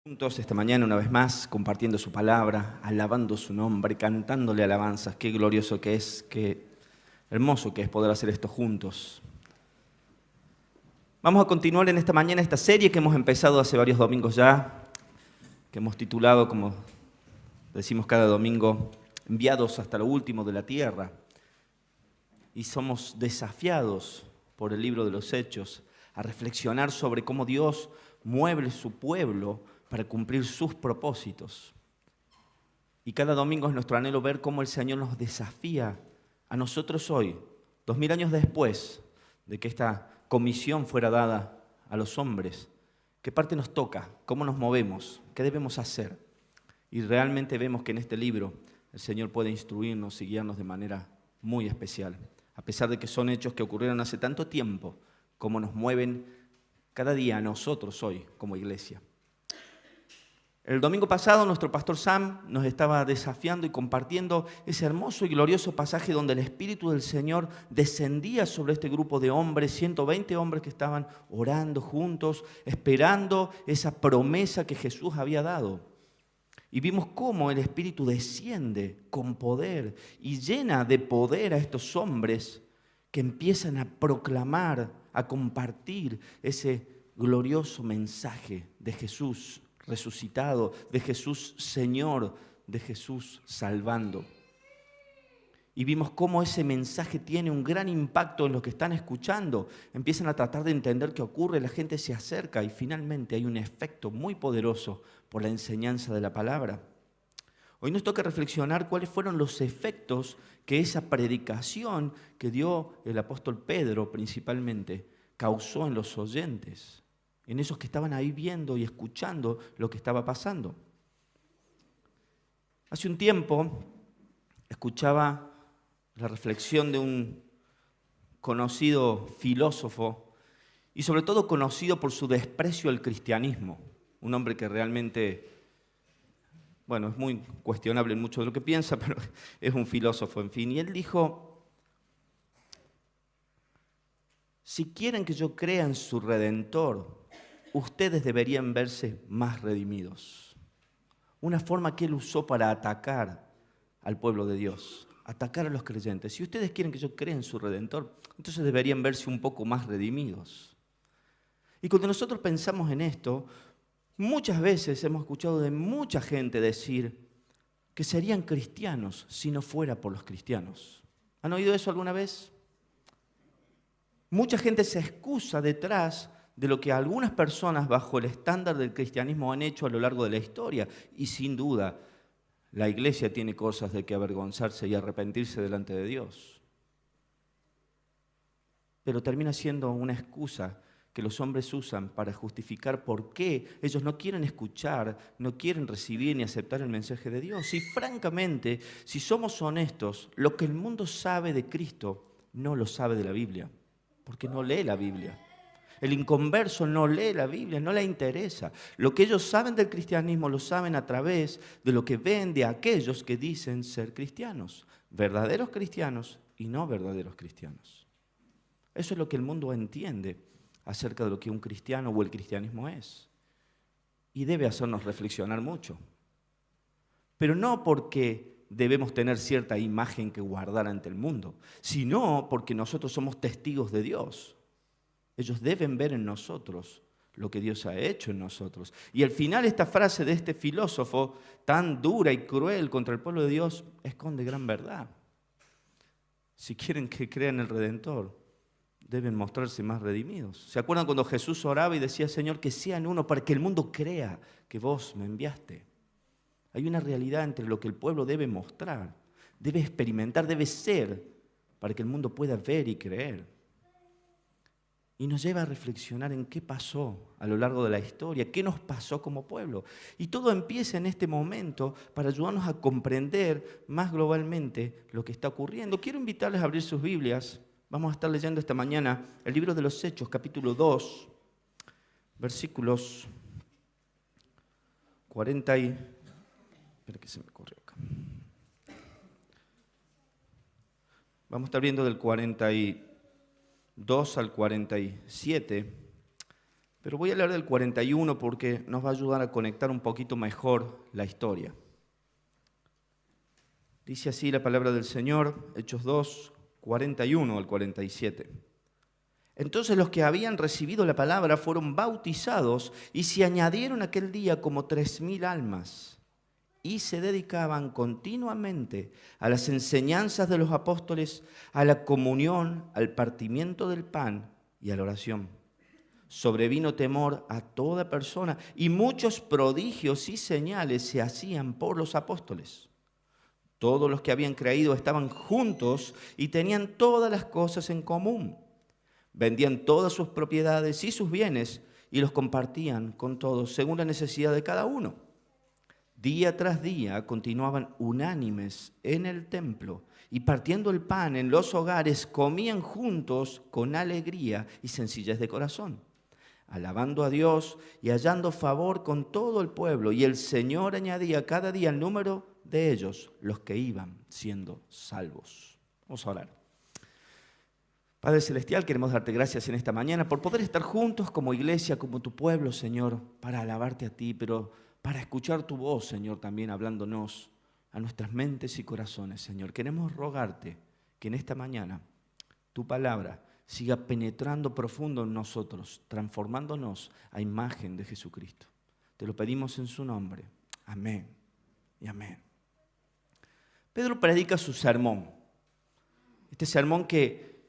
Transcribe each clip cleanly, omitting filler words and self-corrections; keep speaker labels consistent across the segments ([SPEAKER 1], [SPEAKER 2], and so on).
[SPEAKER 1] Juntos esta mañana una vez más, compartiendo su palabra, alabando su nombre, cantándole alabanzas. Qué glorioso que es, qué hermoso que es poder hacer esto juntos. Vamos a continuar en esta mañana esta serie que hemos empezado hace varios domingos ya, que hemos titulado, como decimos cada domingo, Enviados hasta lo último de la tierra. Y somos desafiados por el libro de los Hechos a reflexionar sobre cómo Dios mueve su pueblo para cumplir sus propósitos. Y cada domingo es nuestro anhelo ver cómo el Señor nos desafía a nosotros hoy, 2000 años después de que esta comisión fuera dada a los hombres. ¿Qué parte nos toca? ¿Cómo nos movemos? ¿Qué debemos hacer? Y realmente vemos que en este libro el Señor puede instruirnos y guiarnos de manera muy especial. A pesar de que son hechos que ocurrieron hace tanto tiempo, como nos mueven cada día a nosotros hoy como iglesia. El domingo pasado nuestro pastor Sam nos estaba desafiando y compartiendo ese hermoso y glorioso pasaje donde el Espíritu del Señor descendía sobre este grupo de hombres, 120 hombres que estaban orando juntos, esperando esa promesa que Jesús había dado. Y vimos cómo el Espíritu desciende con poder y llena de poder a estos hombres que empiezan a proclamar, a compartir ese glorioso mensaje de Jesús resucitado, de Jesús Señor, de Jesús salvando. Y vimos cómo ese mensaje tiene un gran impacto en los que están escuchando. Empiezan a tratar de entender qué ocurre, la gente se acerca y finalmente hay un efecto muy poderoso por la enseñanza de la palabra. Hoy nos toca reflexionar cuáles fueron los efectos que esa predicación que dio el apóstol Pedro principalmente causó en los oyentes, en esos que estaban ahí viendo y escuchando lo que estaba pasando. Hace un tiempo escuchaba la reflexión de un conocido filósofo y sobre todo conocido por su desprecio al cristianismo, un hombre que realmente, bueno, es muy cuestionable en mucho de lo que piensa, pero es un filósofo, en fin. Y él dijo, si quieren que yo crea en su Redentor, ustedes deberían verse más redimidos. Una forma que él usó para atacar al pueblo de Dios, atacar a los creyentes. Si ustedes quieren que yo crea en su Redentor, entonces deberían verse un poco más redimidos. Y cuando nosotros pensamos en esto, muchas veces hemos escuchado de mucha gente decir que serían cristianos si no fuera por los cristianos. ¿Han oído eso alguna vez? Mucha gente se excusa detrás de lo que algunas personas bajo el estándar del cristianismo han hecho a lo largo de la historia. Y sin duda, la iglesia tiene cosas de que avergonzarse y arrepentirse delante de Dios. Pero termina siendo una excusa que los hombres usan para justificar por qué ellos no quieren escuchar, no quieren recibir ni aceptar el mensaje de Dios. Y francamente, si somos honestos, lo que el mundo sabe de Cristo no lo sabe de la Biblia, porque no lee la Biblia. El inconverso no lee la Biblia, no le interesa. Lo que ellos saben del cristianismo lo saben a través de lo que ven de aquellos que dicen ser cristianos, verdaderos cristianos y no verdaderos cristianos. Eso es lo que el mundo entiende acerca de lo que un cristiano o el cristianismo es. Y debe hacernos reflexionar mucho. Pero no porque debemos tener cierta imagen que guardar ante el mundo, sino porque nosotros somos testigos de Dios. Ellos deben ver en nosotros lo que Dios ha hecho en nosotros. Y al final esta frase de este filósofo tan dura y cruel contra el pueblo de Dios esconde gran verdad. Si quieren que crean el Redentor, deben mostrarse más redimidos. ¿Se acuerdan cuando Jesús oraba y decía, Señor, que sean uno para que el mundo crea que vos me enviaste? Hay una realidad entre lo que el pueblo debe mostrar, debe experimentar, debe ser, para que el mundo pueda ver y creer. Y nos lleva a reflexionar en qué pasó a lo largo de la historia, qué nos pasó como pueblo. Y todo empieza en este momento para ayudarnos a comprender más globalmente lo que está ocurriendo. Quiero invitarles a abrir sus Biblias. Vamos a estar leyendo esta mañana el libro de los Hechos, capítulo 2, versículos 40 y... Espera que se me corrió acá. Vamos a estar viendo del 42 al 47, Pero voy a leer del 41 porque nos va a ayudar a conectar un poquito mejor la historia. Dice así la palabra del Señor, Hechos 2, 41 al 47. Entonces los que habían recibido la palabra fueron bautizados y se añadieron aquel día como 3,000 almas y se dedicaban continuamente a las enseñanzas de los apóstoles, a la comunión, al partimiento del pan y a la oración. Sobrevino temor a toda persona y muchos prodigios y señales se hacían por los apóstoles. Todos los que habían creído estaban juntos y tenían todas las cosas en común. Vendían todas sus propiedades y sus bienes y los compartían con todos según la necesidad de cada uno. Día tras día continuaban unánimes en el templo y partiendo el pan en los hogares comían juntos con alegría y sencillez de corazón, alabando a Dios y hallando favor con todo el pueblo. Y el Señor añadía cada día el número de ellos, los que iban siendo salvos. Vamos a orar. Padre Celestial, queremos darte gracias en esta mañana por poder estar juntos como iglesia, como tu pueblo, Señor, para alabarte a ti, pero para escuchar tu voz, Señor, también hablándonos a nuestras mentes y corazones, Señor. Queremos rogarte que en esta mañana tu palabra siga penetrando profundo en nosotros, transformándonos a imagen de Jesucristo. Te lo pedimos en su nombre. Amén y amén. Pedro predica su sermón. Este sermón que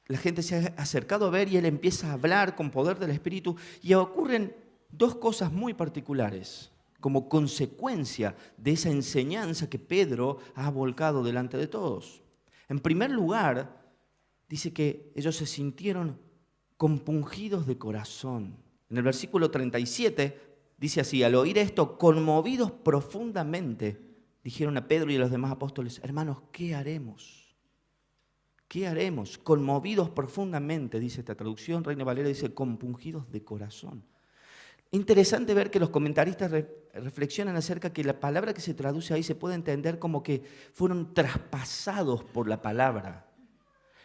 [SPEAKER 1] la gente se ha acercado a ver y él empieza a hablar con poder del Espíritu y ocurren dos cosas muy particulares como consecuencia de esa enseñanza que Pedro ha volcado delante de todos. En primer lugar, dice que ellos se sintieron compungidos de corazón. En el versículo 37 dice así: al oír esto, conmovidos profundamente, dijeron a Pedro y a los demás apóstoles: hermanos, ¿qué haremos? ¿Qué haremos? Conmovidos profundamente, dice esta traducción. Reina Valera dice compungidos de corazón. Interesante ver que los comentaristas reflexionan acerca que la palabra que se traduce ahí se puede entender como que fueron traspasados por la palabra.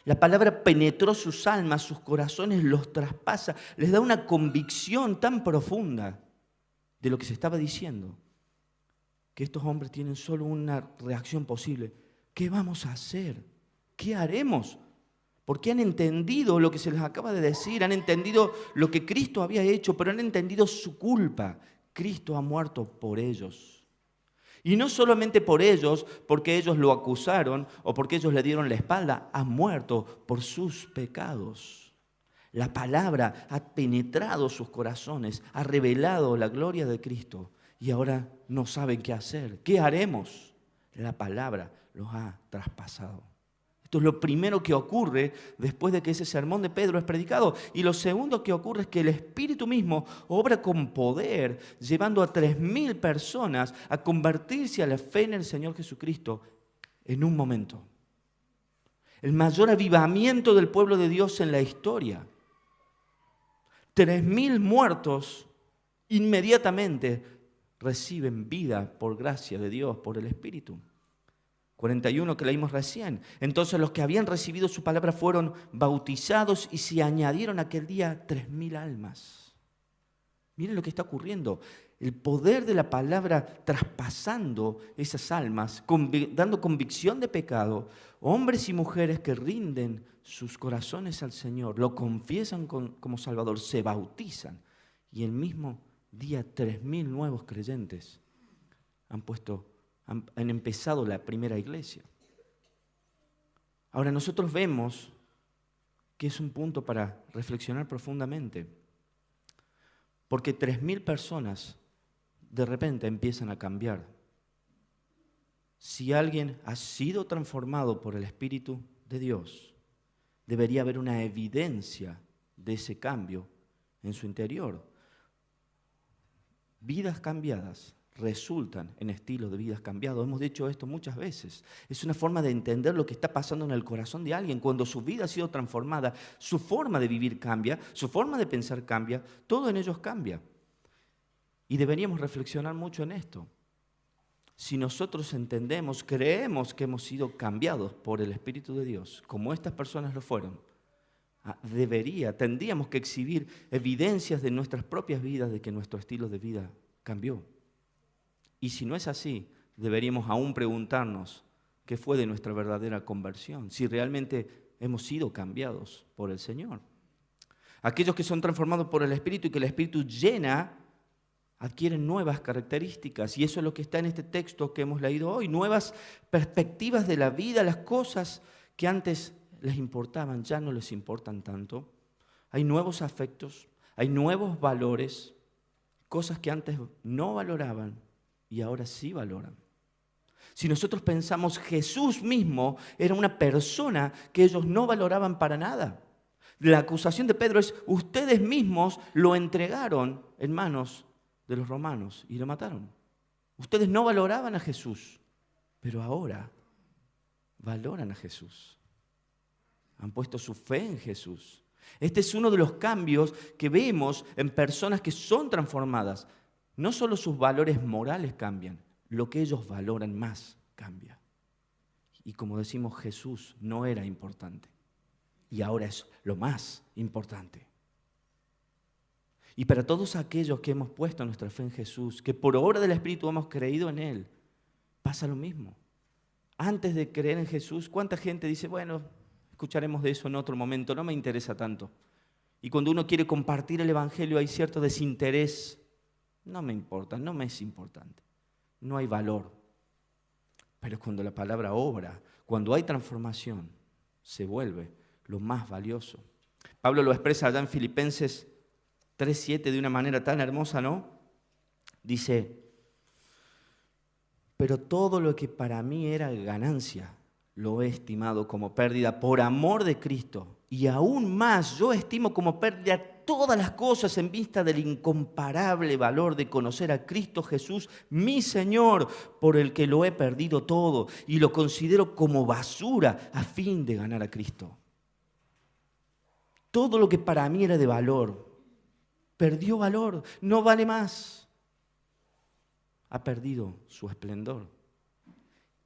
[SPEAKER 1] La palabra penetró sus almas, sus corazones, los traspasa, les da una convicción tan profunda de lo que se estaba diciendo, que estos hombres tienen solo una reacción posible. ¿Qué vamos a hacer? ¿Qué haremos? Porque han entendido lo que se les acaba de decir, han entendido lo que Cristo había hecho, pero han entendido su culpa. Cristo ha muerto por ellos. Y no solamente por ellos, porque ellos lo acusaron o porque ellos le dieron la espalda, ha muerto por sus pecados. La palabra ha penetrado sus corazones, ha revelado la gloria de Cristo y ahora no saben qué hacer. ¿Qué haremos? La palabra los ha traspasado. Esto es lo primero que ocurre después de que ese sermón de Pedro es predicado. Y lo segundo que ocurre es que el Espíritu mismo obra con poder, llevando a 3,000 personas a convertirse a la fe en el Señor Jesucristo en un momento. El mayor avivamiento del pueblo de Dios en la historia. 3,000 muertos inmediatamente reciben vida por gracia de Dios, por el Espíritu. 41 que leímos recién. Entonces los que habían recibido su palabra fueron bautizados y se añadieron aquel día 3,000 almas. Miren lo que está ocurriendo. El poder de la palabra traspasando esas almas, dando convicción de pecado. Hombres y mujeres que rinden sus corazones al Señor, lo confiesan como Salvador, se bautizan. Y el mismo día 3,000 nuevos creyentes han empezado la primera iglesia. Ahora nosotros vemos que es un punto para reflexionar profundamente, porque 3,000 personas de repente empiezan a cambiar. Si alguien ha sido transformado por el Espíritu de Dios, debería haber una evidencia de ese cambio en su interior. Vidas cambiadas resultan en estilos de vidas cambiados. Hemos dicho esto muchas veces. Es una forma de entender lo que está pasando en el corazón de alguien. Cuando su vida ha sido transformada, su forma de vivir cambia, su forma de pensar cambia, todo en ellos cambia. Y deberíamos reflexionar mucho en esto. Si nosotros entendemos, creemos que hemos sido cambiados por el Espíritu de Dios, como estas personas lo fueron, tendríamos que exhibir evidencias de nuestras propias vidas de que nuestro estilo de vida cambió. Y si no es así, deberíamos aún preguntarnos qué fue de nuestra verdadera conversión, si realmente hemos sido cambiados por el Señor. Aquellos que son transformados por el Espíritu y que el Espíritu llena, adquieren nuevas características. Y eso es lo que está en este texto que hemos leído hoy. Nuevas perspectivas de la vida, las cosas que antes les importaban, ya no les importan tanto. Hay nuevos afectos, hay nuevos valores, cosas que antes no valoraban y ahora sí valoran. Si nosotros pensamos, Jesús mismo era una persona que ellos no valoraban para nada. La acusación de Pedro es, ustedes mismos lo entregaron en manos de los romanos y lo mataron. Ustedes no valoraban a Jesús, pero ahora valoran a Jesús. Han puesto su fe en Jesús. Este es uno de los cambios que vemos en personas que son transformadas. No solo sus valores morales cambian, lo que ellos valoran más cambia. Y como decimos, Jesús no era importante. Y ahora es lo más importante. Y para todos aquellos que hemos puesto nuestra fe en Jesús, que por obra del Espíritu hemos creído en Él, pasa lo mismo. Antes de creer en Jesús, ¿cuánta gente dice, bueno, escucharemos de eso en otro momento, no me interesa tanto? Y cuando uno quiere compartir el Evangelio hay cierto desinterés. No me importa, no me es importante. No hay valor. Pero cuando la palabra obra, cuando hay transformación, se vuelve lo más valioso. Pablo lo expresa allá en Filipenses 3:7 de una manera tan hermosa, ¿no? Dice, pero todo lo que para mí era ganancia, lo he estimado como pérdida por amor de Cristo. Y aún más, yo estimo como pérdida todas las cosas en vista del incomparable valor de conocer a Cristo Jesús, mi Señor, por el que lo he perdido todo y lo considero como basura a fin de ganar a Cristo. Todo lo que para mí era de valor, perdió valor, no vale más. Ha perdido su esplendor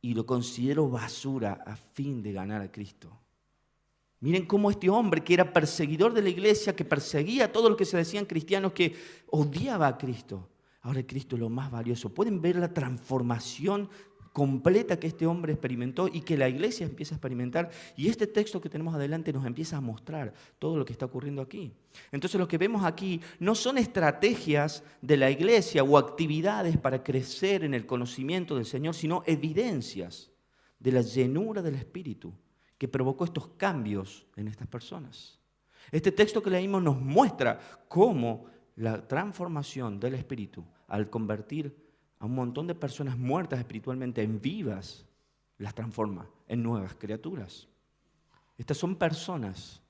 [SPEAKER 1] y lo considero basura a fin de ganar a Cristo. Miren cómo este hombre que era perseguidor de la iglesia, que perseguía a todos los que se decían cristianos, que odiaba a Cristo, ahora Cristo es lo más valioso. Pueden ver la transformación completa que este hombre experimentó y que la iglesia empieza a experimentar. Y este texto que tenemos adelante nos empieza a mostrar todo lo que está ocurriendo aquí. Entonces lo que vemos aquí no son estrategias de la iglesia o actividades para crecer en el conocimiento del Señor, sino evidencias de la llenura del Espíritu que provocó estos cambios en estas personas. Este texto que leímos nos muestra cómo la transformación del Espíritu, al convertir a un montón de personas muertas espiritualmente en vivas, las transforma en nuevas criaturas. Estas son personas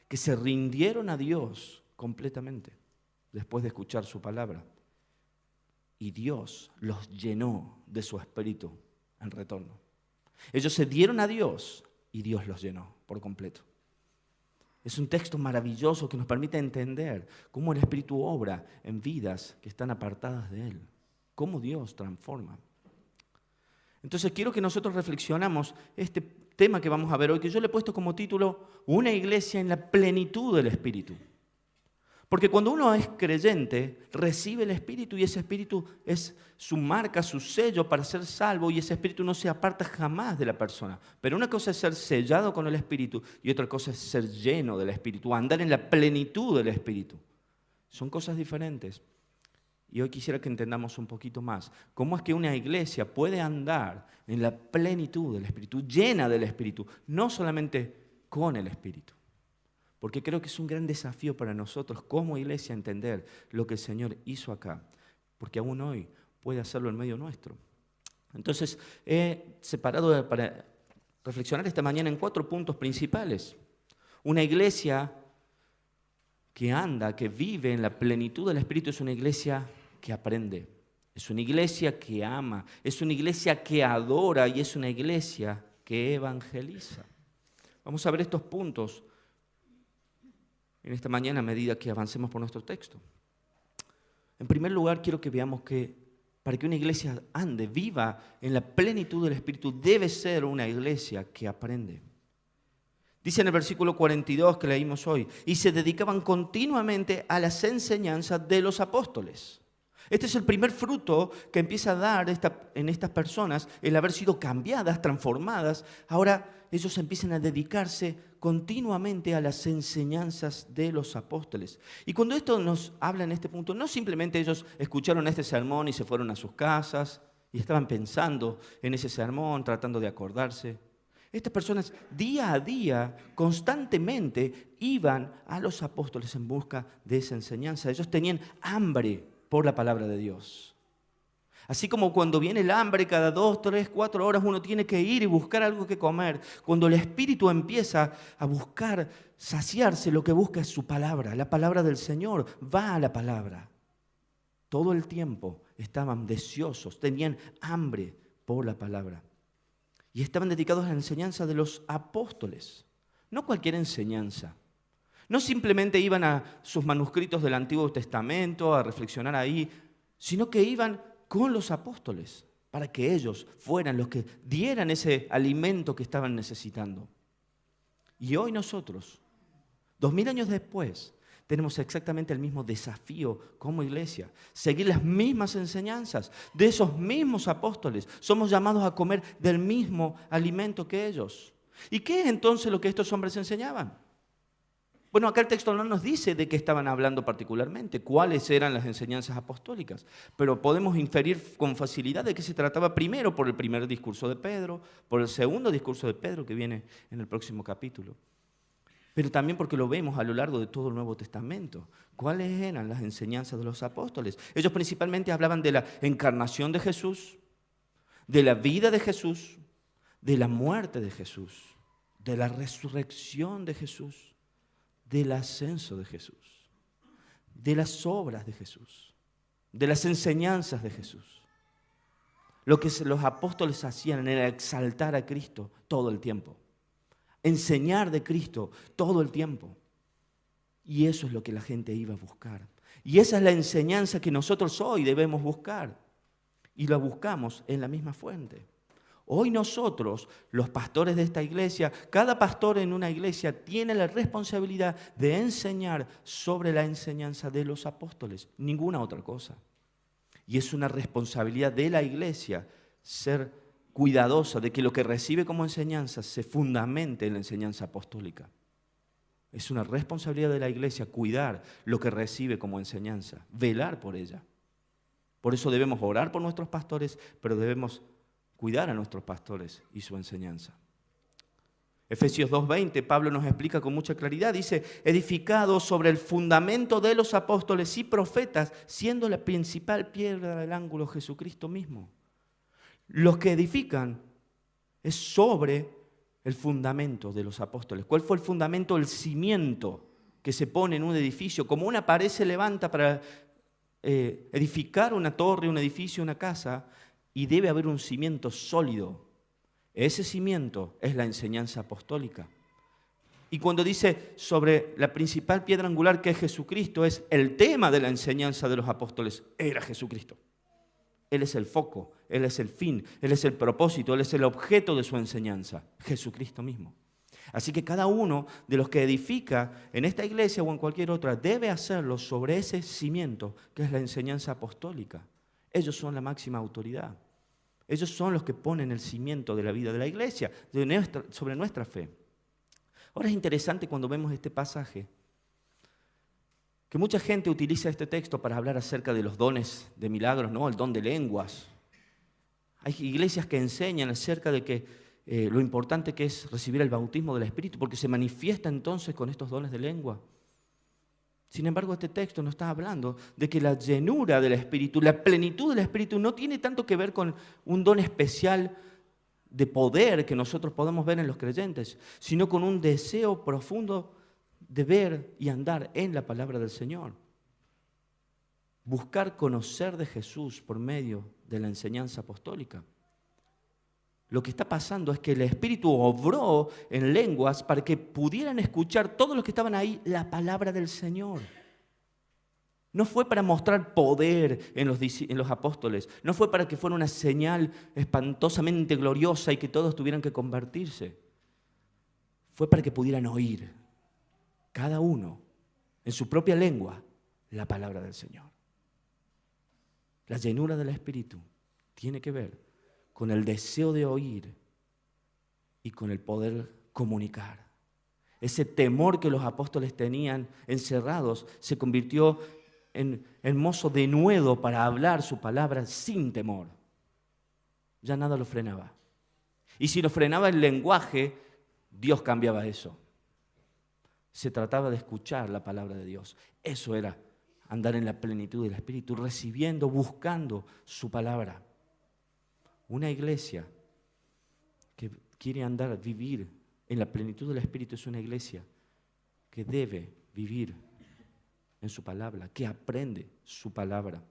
[SPEAKER 1] que se rindieron a Dios completamente después de escuchar su palabra. Y Dios los llenó de su Espíritu en retorno. Ellos se dieron a Dios y Dios los llenó por completo. Es un texto maravilloso que nos permite entender cómo el Espíritu obra en vidas que están apartadas de Él. Cómo Dios transforma. Entonces quiero que nosotros reflexionamos este tema que vamos a ver hoy, que yo le he puesto como título, una iglesia en la plenitud del Espíritu. Porque cuando uno es creyente, recibe el Espíritu y ese Espíritu es su marca, su sello para ser salvo y ese Espíritu no se aparta jamás de la persona. Pero una cosa es ser sellado con el Espíritu y otra cosa es ser lleno del Espíritu, andar en la plenitud del Espíritu. Son cosas diferentes. Y hoy quisiera que entendamos un poquito más cómo es que una iglesia puede andar en la plenitud del Espíritu, llena del Espíritu, no solamente con el Espíritu. Porque creo que es un gran desafío para nosotros como iglesia entender lo que el Señor hizo acá. Porque aún hoy puede hacerlo en medio nuestro. Entonces he separado para reflexionar esta mañana en 4 puntos principales. Una iglesia que anda, que vive en la plenitud del Espíritu es una iglesia que aprende. Es una iglesia que ama. Es una iglesia que adora y es una iglesia que evangeliza. Vamos a ver estos puntos en esta mañana a medida que avancemos por nuestro texto. En primer lugar, quiero que veamos que para que una iglesia ande, viva en la plenitud del Espíritu, debe ser una iglesia que aprende. Dice en el versículo 42 que leímos hoy, y se dedicaban continuamente a las enseñanzas de los apóstoles. Este es el primer fruto que empieza a dar en estas personas, el haber sido cambiadas, transformadas. Ahora ellos empiezan a dedicarse continuamente a las enseñanzas de los apóstoles. Y cuando esto nos habla en este punto, no simplemente ellos escucharon este sermón y se fueron a sus casas y estaban pensando en ese sermón, tratando de acordarse. Estas personas día a día, constantemente, iban a los apóstoles en busca de esa enseñanza. Ellos tenían hambre por la palabra de Dios. Así como cuando viene el hambre cada 2, 3, 4 horas uno tiene que ir y buscar algo que comer. Cuando el espíritu empieza a buscar saciarse, lo que busca es su palabra, la palabra del Señor. Va a la palabra. Todo el tiempo estaban deseosos, tenían hambre por la palabra. Y estaban dedicados a la enseñanza de los apóstoles. No cualquier enseñanza. No simplemente iban a sus manuscritos del Antiguo Testamento a reflexionar ahí, sino que iban con los apóstoles para que ellos fueran los que dieran ese alimento que estaban necesitando. Y hoy nosotros, 2000 años después, tenemos exactamente el mismo desafío como iglesia. Seguir las mismas enseñanzas de esos mismos apóstoles. Somos llamados a comer del mismo alimento que ellos. ¿Y qué es entonces lo que estos hombres enseñaban? Bueno, acá el texto no nos dice de qué estaban hablando particularmente, cuáles eran las enseñanzas apostólicas, pero podemos inferir con facilidad de qué se trataba primero por el primer discurso de Pedro, por el segundo discurso de Pedro que viene en el próximo capítulo, pero también porque lo vemos a lo largo de todo el Nuevo Testamento. ¿Cuáles eran las enseñanzas de los apóstoles? Ellos principalmente hablaban de la encarnación de Jesús, de la vida de Jesús, de la muerte de Jesús, de la resurrección de Jesús, del ascenso de Jesús, de las obras de Jesús, de las enseñanzas de Jesús. Lo que los apóstoles hacían era exaltar a Cristo todo el tiempo, enseñar de Cristo todo el tiempo. Y eso es lo que la gente iba a buscar. Y esa es la enseñanza que nosotros hoy debemos buscar. Y la buscamos en la misma fuente. Hoy nosotros, los pastores de esta iglesia, cada pastor en una iglesia tiene la responsabilidad de enseñar sobre la enseñanza de los apóstoles, ninguna otra cosa. Y es una responsabilidad de la iglesia ser cuidadosa de que lo que recibe como enseñanza se fundamente en la enseñanza apostólica. Es una responsabilidad de la iglesia cuidar lo que recibe como enseñanza, velar por ella. Por eso debemos orar por nuestros pastores, pero debemos cuidar a nuestros pastores y su enseñanza. Efesios 2:20, Pablo nos explica con mucha claridad, dice, edificado sobre el fundamento de los apóstoles y profetas, siendo la principal piedra del ángulo Jesucristo mismo. Los que edifican es sobre el fundamento de los apóstoles. ¿Cuál fue el fundamento? El cimiento que se pone en un edificio, como una pared se levanta para edificar una torre, un edificio, una casa, y debe haber un cimiento sólido. Ese cimiento es la enseñanza apostólica. Y cuando dice sobre la principal piedra angular que es Jesucristo, es el tema de la enseñanza de los apóstoles, era Jesucristo. Él es el foco, Él es el fin, Él es el propósito, Él es el objeto de su enseñanza, Jesucristo mismo. Así que cada uno de los que edifica en esta iglesia o en cualquier otra debe hacerlo sobre ese cimiento que es la enseñanza apostólica. Ellos son la máxima autoridad. Ellos son los que ponen el cimiento de la vida de la iglesia, sobre nuestra fe. Ahora es interesante cuando vemos este pasaje, que mucha gente utiliza este texto para hablar acerca de los dones de milagros, ¿no? El don de lenguas. Hay iglesias que enseñan acerca de que lo importante que es recibir el bautismo del Espíritu, porque se manifiesta entonces con estos dones de lengua. Sin embargo, este texto nos está hablando de que la llenura del Espíritu, la plenitud del Espíritu no tiene tanto que ver con un don especial de poder que nosotros podemos ver en los creyentes, sino con un deseo profundo de ver y andar en la palabra del Señor. Buscar conocer de Jesús por medio de la enseñanza apostólica. Lo que está pasando es que el Espíritu obró en lenguas para que pudieran escuchar todos los que estaban ahí la palabra del Señor. No fue para mostrar poder en los apóstoles, no fue para que fuera una señal espantosamente gloriosa y que todos tuvieran que convertirse. fue para que pudieran oír, cada uno, en su propia lengua, la palabra del Señor. La llenura del Espíritu tiene que ver con el deseo de oír y con el poder comunicar. Ese temor que los apóstoles tenían encerrados se convirtió en mozo denuedo para hablar su palabra sin temor. Ya nada lo frenaba. Y si lo frenaba el lenguaje, Dios cambiaba eso. Se trataba de escuchar la palabra de Dios. Eso era andar en la plenitud del Espíritu, recibiendo, buscando su palabra. Una iglesia que quiere andar, vivir en la plenitud del Espíritu es una iglesia que debe vivir en su palabra, que aprende su palabra.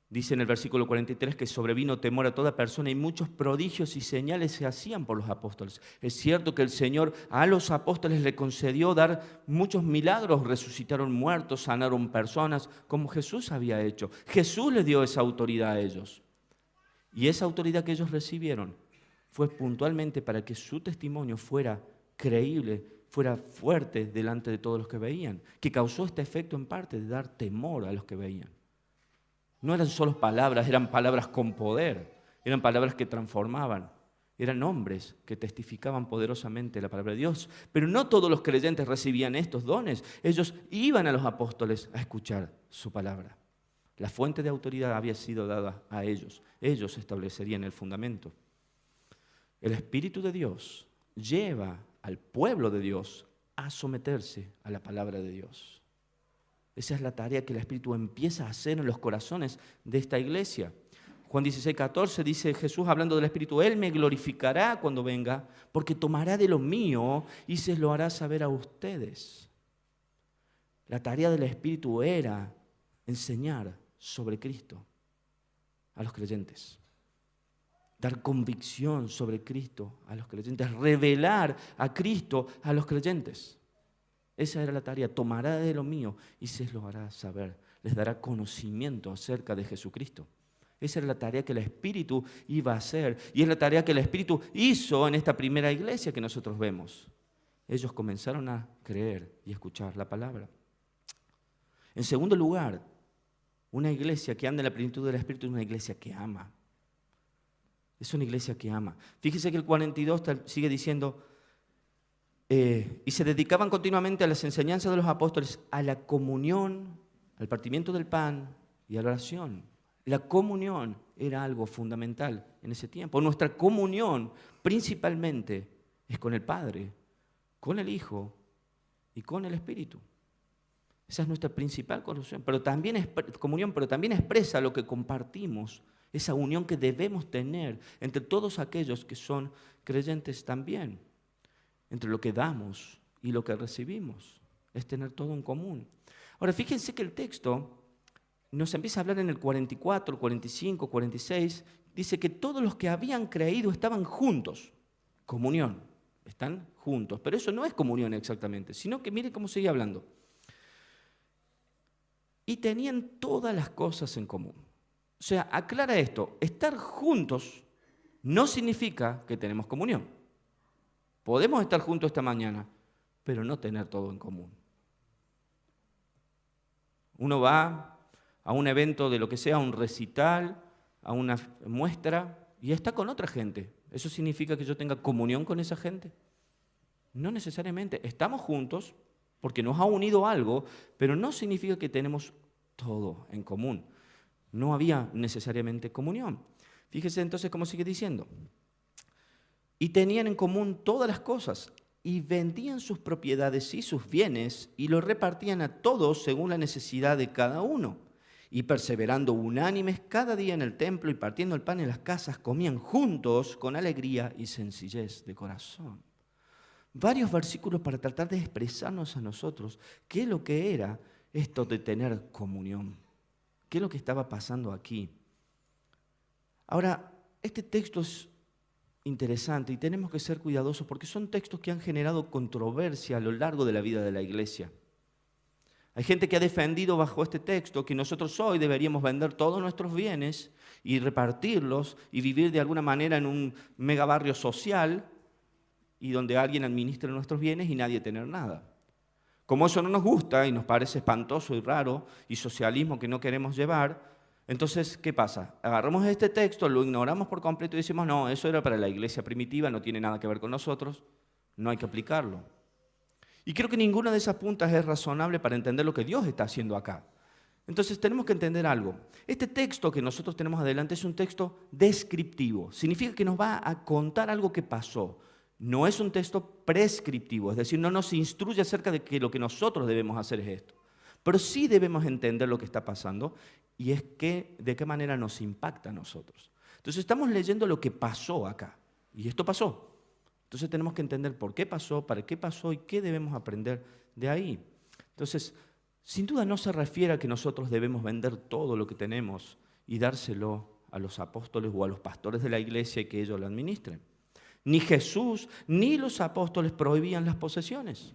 [SPEAKER 1] Dice en el versículo 43 que sobrevino temor a toda persona y muchos prodigios y señales se hacían por los apóstoles. Es cierto que el Señor a los apóstoles le concedió dar muchos milagros, resucitaron muertos, sanaron personas, como Jesús había hecho. Jesús les dio esa autoridad a ellos. Y esa autoridad que ellos recibieron fue puntualmente para que su testimonio fuera creíble, fuera fuerte delante de todos los que veían, que causó este efecto en parte de dar temor a los que veían. No eran solo palabras, eran palabras con poder, eran palabras que transformaban, eran hombres que testificaban poderosamente la palabra de Dios. Pero no todos los creyentes recibían estos dones, ellos iban a los apóstoles a escuchar su palabra. La fuente de autoridad había sido dada a ellos, ellos establecerían el fundamento. El Espíritu de Dios lleva al pueblo de Dios a someterse a la palabra de Dios. Esa es la tarea que el Espíritu empieza a hacer en los corazones de esta iglesia. Juan 16:14 dice Jesús hablando del Espíritu, Él me glorificará cuando venga, porque tomará de lo mío y se lo hará saber a ustedes. La tarea del Espíritu era enseñar sobre Cristo a los creyentes. Dar convicción sobre Cristo a los creyentes, revelar a Cristo a los creyentes. Esa era la tarea, tomará de lo mío y se lo hará saber, les dará conocimiento acerca de Jesucristo. Esa era la tarea que el Espíritu iba a hacer y es la tarea que el Espíritu hizo en esta primera iglesia que nosotros vemos. Ellos comenzaron a creer y escuchar la palabra. En segundo lugar, una iglesia que anda en la plenitud del Espíritu es una iglesia que ama. Es una iglesia que ama. Fíjese que el 42 sigue diciendo, y se dedicaban continuamente a las enseñanzas de los apóstoles, a la comunión, al partimiento del pan y a la oración. La comunión era algo fundamental en ese tiempo. Nuestra comunión principalmente es con el Padre, con el Hijo y con el Espíritu. Esa es nuestra principal comunión, pero también expresa lo que compartimos, esa unión que debemos tener entre todos aquellos que son creyentes también, entre lo que damos y lo que recibimos, es tener todo en común. Ahora, fíjense que el texto nos empieza a hablar en el 44, 45, 46, dice que todos los que habían creído estaban juntos, comunión, están juntos, pero eso no es comunión exactamente, sino que miren cómo sigue hablando. Y tenían todas las cosas en común. O sea, aclara esto, estar juntos no significa que tenemos comunión. Podemos estar juntos esta mañana, pero no tener todo en común. Uno va a un evento de lo que sea, a un recital, a una muestra, y está con otra gente. ¿Eso significa que yo tenga comunión con esa gente? No necesariamente. Estamos juntos porque nos ha unido algo, pero no significa que tenemos todo en común. No había necesariamente comunión. Fíjese entonces cómo sigue diciendo. Y tenían en común todas las cosas, y vendían sus propiedades y sus bienes, y los repartían a todos según la necesidad de cada uno. Y perseverando unánimes cada día en el templo y partiendo el pan en las casas, comían juntos con alegría y sencillez de corazón. Varios versículos para tratar de expresarnos a nosotros qué es lo que era esto de tener comunión. ¿Qué es lo que estaba pasando aquí? Ahora, este texto es interesante y tenemos que ser cuidadosos porque son textos que han generado controversia a lo largo de la vida de la iglesia. Hay gente que ha defendido bajo este texto que nosotros hoy deberíamos vender todos nuestros bienes y repartirlos y vivir de alguna manera en un megabarrio social y donde alguien administre nuestros bienes y nadie tener nada. Como eso no nos gusta y nos parece espantoso y raro y socialismo que no queremos llevar, entonces, ¿qué pasa? Agarramos este texto, lo ignoramos por completo y decimos, no, eso era para la iglesia primitiva, no tiene nada que ver con nosotros, no hay que aplicarlo. Y creo que ninguna de esas puntas es razonable para entender lo que Dios está haciendo acá. Entonces tenemos que entender algo. Este texto que nosotros tenemos adelante es un texto descriptivo. Significa que nos va a contar algo que pasó. No es un texto prescriptivo, es decir, no nos instruye acerca de que lo que nosotros debemos hacer es esto. Pero sí debemos entender lo que está pasando y es que de qué manera nos impacta a nosotros. Entonces estamos leyendo lo que pasó acá. Y esto pasó. Entonces tenemos que entender por qué pasó, para qué pasó y qué debemos aprender de ahí. Entonces, sin duda no se refiere a que nosotros debemos vender todo lo que tenemos y dárselo a los apóstoles o a los pastores de la iglesia y que ellos lo administren. Ni Jesús ni los apóstoles prohibían las posesiones.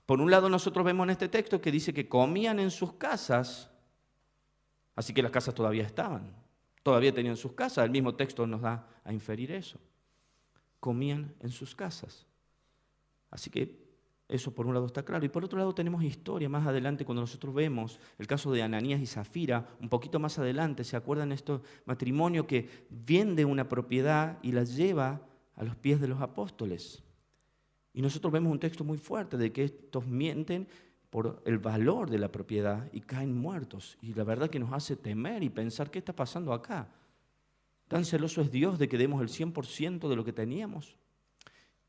[SPEAKER 1] Por un lado nosotros vemos en este texto que dice que comían en sus casas, así que las casas todavía estaban, todavía tenían sus casas, el mismo texto nos da a inferir eso. Comían en sus casas. Así que eso por un lado está claro. Y por otro lado tenemos historia más adelante cuando nosotros vemos el caso de Ananías y Zafira, un poquito más adelante, ¿se acuerdan este matrimonio que vende una propiedad y la lleva a los pies de los apóstoles? Y nosotros vemos un texto muy fuerte de que estos mienten por el valor de la propiedad y caen muertos. Y la verdad que nos hace temer y pensar qué está pasando acá. ¿Tan celoso es Dios de que demos el 100% de lo que teníamos?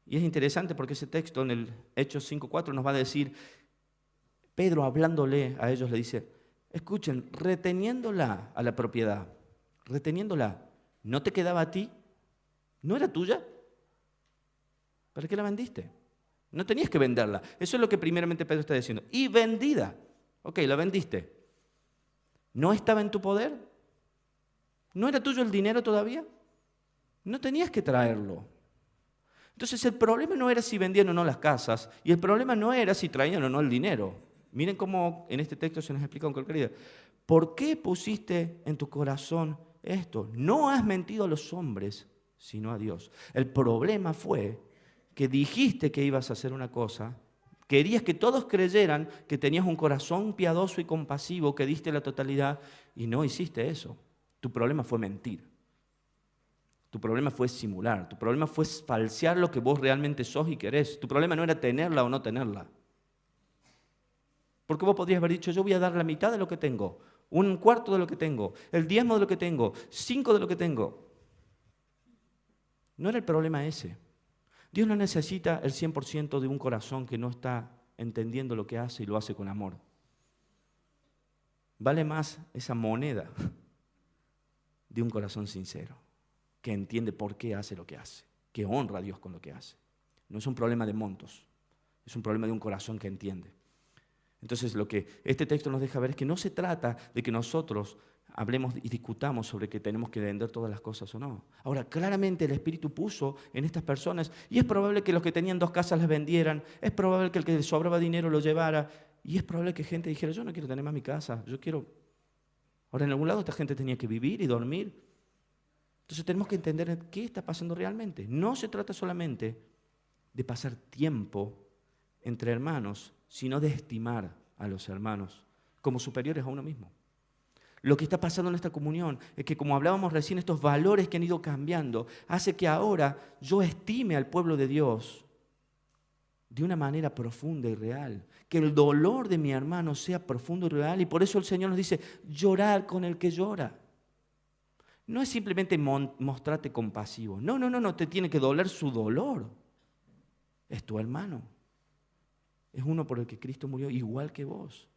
[SPEAKER 1] Y es interesante porque ese texto en el Hechos 5:4 nos va a decir, Pedro hablándole a ellos le dice, escuchen, reteniéndola a la propiedad, reteniéndola, ¿no te quedaba a ti? ¿No era tuya? ¿Para qué la vendiste? No tenías que venderla. Eso es lo que primeramente Pedro está diciendo. Y vendida. Ok, la vendiste. ¿No estaba en tu poder? ¿No era tuyo el dinero todavía? No tenías que traerlo. Entonces el problema no era si vendían o no las casas, y el problema no era si traían o no el dinero. Miren cómo en este texto se nos explica con claridad. ¿Por qué pusiste en tu corazón esto? No has mentido a los hombres, sino a Dios. El problema fue que dijiste que ibas a hacer una cosa, querías que todos creyeran que tenías un corazón piadoso y compasivo, que diste la totalidad, y no hiciste eso. Tu problema fue mentir. Tu problema fue simular. Tu problema fue falsear lo que vos realmente sos y querés. Tu problema no era tenerla o no tenerla. Porque vos podrías haber dicho, yo voy a dar la mitad de lo que tengo, un cuarto de lo que tengo, el 10 de lo que tengo, 5 de lo que tengo. No era el problema ese. Dios no necesita el 100% de un corazón que no está entendiendo lo que hace y lo hace con amor. Vale más esa moneda de un corazón sincero, que entiende por qué hace lo que hace, que honra a Dios con lo que hace. No es un problema de montos, es un problema de un corazón que entiende. Entonces lo que este texto nos deja ver es que no se trata de que nosotros hablemos y discutamos sobre que tenemos que vender todas las cosas o no. Ahora, claramente el Espíritu puso en estas personas, y es probable que los que tenían 2 casas las vendieran, es probable que el que les sobraba dinero lo llevara, y es probable que gente dijera, yo no quiero tener más mi casa, yo quiero... Ahora, en algún lado esta gente tenía que vivir y dormir. Entonces tenemos que entender qué está pasando realmente. No se trata solamente de pasar tiempo entre hermanos, sino de estimar a los hermanos como superiores a uno mismo. Lo que está pasando en esta comunión es que, como hablábamos recién, estos valores que han ido cambiando hace que ahora yo estime al pueblo de Dios de una manera profunda y real. Que el dolor de mi hermano sea profundo y real. Y por eso el Señor nos dice, llorar con el que llora. No es simplemente mostrarte compasivo. No, te tiene que doler su dolor. Es tu hermano. Es uno por el que Cristo murió, igual que vos.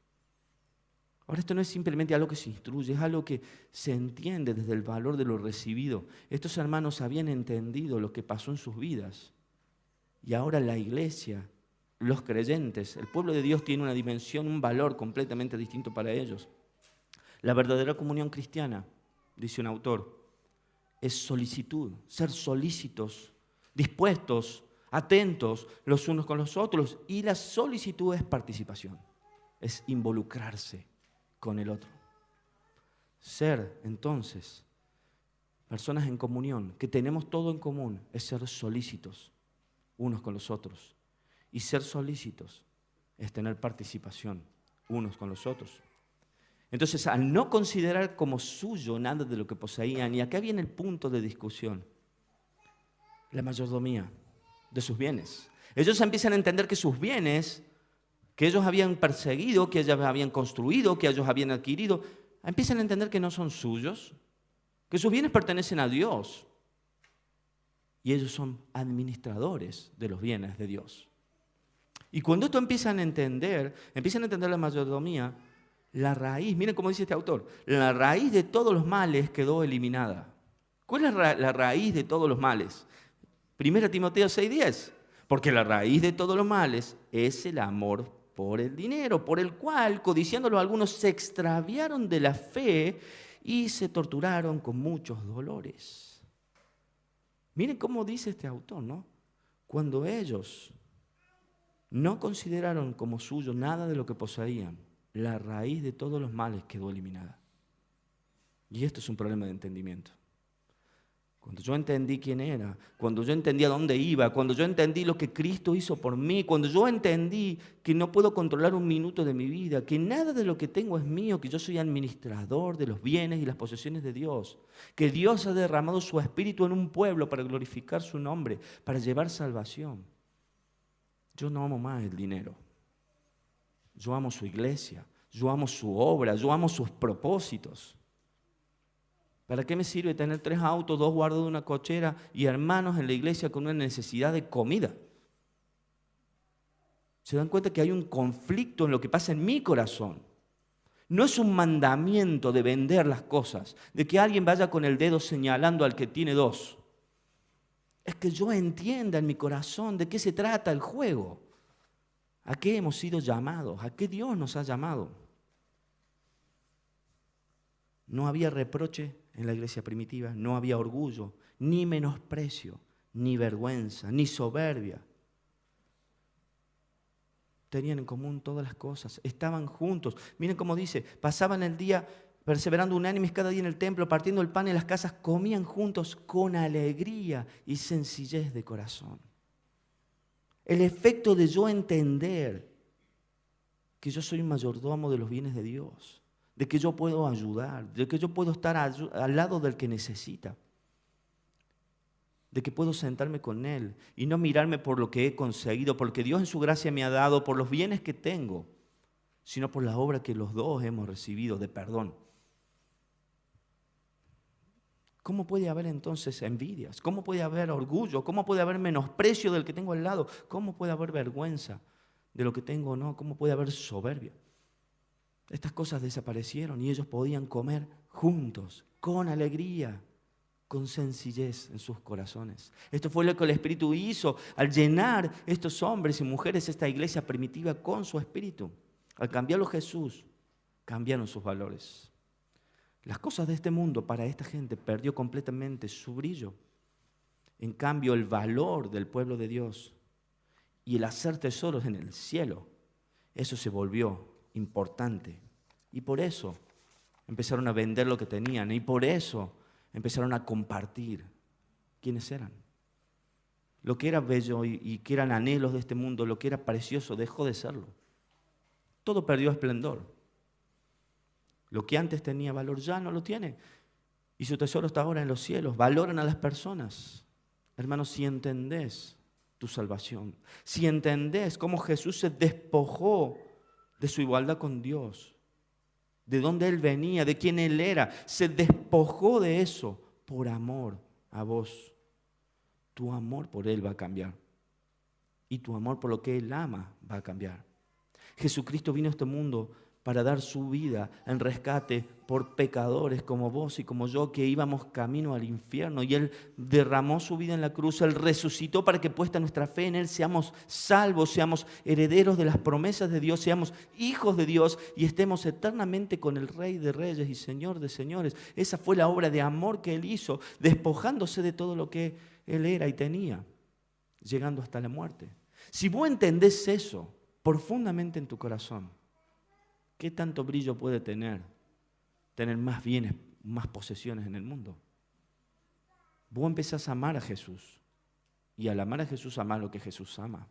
[SPEAKER 1] Ahora, esto no es simplemente algo que se instruye, es algo que se entiende desde el valor de lo recibido. Estos hermanos habían entendido lo que pasó en sus vidas. Y ahora la iglesia, los creyentes, el pueblo de Dios tiene una dimensión, un valor completamente distinto para ellos. La verdadera comunión cristiana, dice un autor, es solicitud, ser solícitos, dispuestos, atentos los unos con los otros. Y la solicitud es participación, es involucrarse con el otro. Ser, entonces, personas en comunión, que tenemos todo en común, es ser solícitos. unos con los otros. Y ser solícitos es tener participación unos con los otros. Entonces, al no considerar como suyo nada de lo que poseían, y acá viene el punto de discusión, la mayordomía de sus bienes. Ellos empiezan a entender que sus bienes, que ellos habían perseguido, que ellos habían construido, que ellos habían adquirido, empiezan a entender que no son suyos, que sus bienes pertenecen a Dios. Y ellos son administradores de los bienes de Dios. Y cuando esto empiezan a entender la mayordomía, la raíz, miren cómo dice este autor, la raíz de todos los males quedó eliminada. ¿Cuál es la raíz de todos los males? 1 Timoteo 6:10. Porque la raíz de todos los males es el amor por el dinero, por el cual, codiciándolo algunos, se extraviaron de la fe y se torturaron con muchos dolores. Miren cómo dice este autor, ¿no? Cuando ellos no consideraron como suyo nada de lo que poseían, la raíz de todos los males quedó eliminada. Y esto es un problema de entendimiento. Cuando yo entendí quién era, cuando yo entendí a dónde iba, cuando yo entendí lo que Cristo hizo por mí, cuando yo entendí que no puedo controlar un minuto de mi vida, que nada de lo que tengo es mío, que yo soy administrador de los bienes y las posesiones de Dios, que Dios ha derramado su Espíritu en un pueblo para glorificar su nombre, para llevar salvación. Yo no amo más el dinero. Yo amo su iglesia, yo amo su obra, yo amo sus propósitos. ¿Para qué me sirve tener 3 autos, 2 guardados de una cochera y hermanos en la iglesia con una necesidad de comida? Se dan cuenta que hay un conflicto en lo que pasa en mi corazón. No es un mandamiento de vender las cosas, de que alguien vaya con el dedo señalando al que tiene 2. Es que yo entienda en mi corazón de qué se trata el juego. ¿A qué hemos sido llamados? ¿A qué Dios nos ha llamado? No había reproche en la iglesia primitiva, no había orgullo, ni menosprecio, ni vergüenza, ni soberbia. Tenían en común todas las cosas, estaban juntos. Miren cómo dice, pasaban el día perseverando unánimes cada día en el templo, partiendo el pan en las casas, comían juntos con alegría y sencillez de corazón. El efecto de yo entender que yo soy un mayordomo de los bienes de Dios, de que yo puedo ayudar, de que yo puedo estar al lado del que necesita, de que puedo sentarme con Él y no mirarme por lo que he conseguido, porque Dios en su gracia me ha dado, por los bienes que tengo, sino por la obra que los dos hemos recibido de perdón. ¿Cómo puede haber entonces envidias? ¿Cómo puede haber orgullo? ¿Cómo puede haber menosprecio del que tengo al lado? ¿Cómo puede haber vergüenza de lo que tengo o no? ¿Cómo puede haber soberbia? Estas cosas desaparecieron y ellos podían comer juntos, con alegría, con sencillez en sus corazones. Esto fue lo que el Espíritu hizo al llenar estos hombres y mujeres, esta iglesia primitiva, con su Espíritu. Al cambiarlo Jesús, cambiaron sus valores. Las cosas de este mundo para esta gente perdió completamente su brillo. En cambio, el valor del pueblo de Dios y el hacer tesoros en el cielo, eso se volvió importante. Y por eso empezaron a vender lo que tenían y por eso empezaron a compartir quiénes eran. Lo que era bello y que eran anhelos de este mundo, lo que era precioso, dejó de serlo. Todo perdió esplendor. Lo que antes tenía valor ya no lo tiene. Y su tesoro está ahora en los cielos. Valoran a las personas. Hermanos, si entendés tu salvación, si entendés cómo Jesús se despojó de su igualdad con Dios, de dónde Él venía, de quién Él era, se despojó de eso por amor a vos. Tu amor por Él va a cambiar. Y tu amor por lo que Él ama va a cambiar. Jesucristo vino a este mundo para dar su vida en rescate por pecadores como vos y como yo que íbamos camino al infierno. Y Él derramó su vida en la cruz, Él resucitó para que puesta nuestra fe en Él seamos salvos, seamos herederos de las promesas de Dios, seamos hijos de Dios y estemos eternamente con el Rey de Reyes y Señor de Señores. Esa fue la obra de amor que Él hizo, despojándose de todo lo que Él era y tenía, llegando hasta la muerte. Si vos entendés eso profundamente en tu corazón, ¿qué tanto brillo puede tener más bienes, más posesiones en el mundo? Vos empezás a amar a Jesús Y al amar a Jesús, amar lo que Jesús ama.